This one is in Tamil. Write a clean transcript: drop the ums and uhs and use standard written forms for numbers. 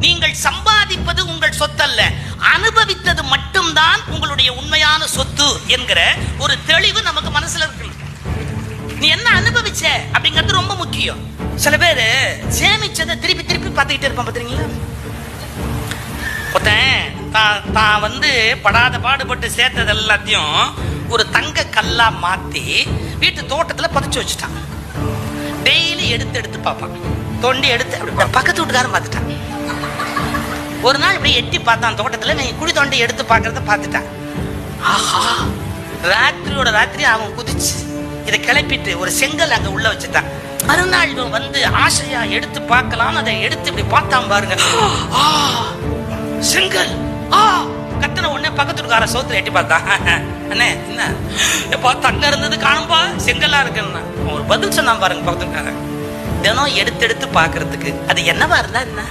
நீங்கள் சம்பாதிப்பது உங்கள் சொத்து அல்ல, அனுபவித்தது மட்டும்தான் உங்களுடைய உண்மையான சொத்து என்கிற ஒரு தெளிவு நமக்கு மனசுல இருக்கு. நீ என்ன அனுபவிச்ச அப்படிங்கிறது ரொம்ப முக்கியம். சில பேர் சேமிச்சதை திருப்பி திருப்பி பார்த்துக்கிட்டே இருப்பான். பாத்தீங்களா, தான் வந்து படாத பாடுபட்டு சேர்த்தது எல்லாத்தையும் ஒரு தங்க கல்லா மாத்தி வீட்டு தோட்டத்துல பதிச்சு வச்சுட்டான். டெய்லி எடுத்து எடுத்து பார்ப்பான். தொண்டி எடுத்து அப்படி பக்கத்து வீட்டுக்காரன் பார்த்துட்டான். ஒரு நாள் இப்படி எட்டி பார்த்தான் தோட்டத்துல, குழி தோண்டி எடுத்து பார்க்கறத பார்த்துட்டான். ஆஹா, ராத்திரியோட ராத்திரி அவன் குதிச்சு இதை கிளப்பிட்டு ஒரு செங்கல் அங்க உள்ள வச்சுட்டான். மறுநாள் இவன் வந்து ஆசையா எடுத்து பார்க்கலாம், அதை எடுத்து இப்படி பார்த்தான் பாருங்க. செங்கல் கத்தன உடனே பக்கத்துக்கார சோத்துல எட்டி பார்த்தான். அண்ணே என்ன எப்பா தங்க இருந்தது காணும்பா, செங்கல்லா இருக்குன்னா ஒரு பதில் சொன்னான் பாருங்க பக்கத்துக்கார. தினம் எடுத்து எடுத்து பாக்குறதுக்கு அது என்னவா இருந்தா என்ன.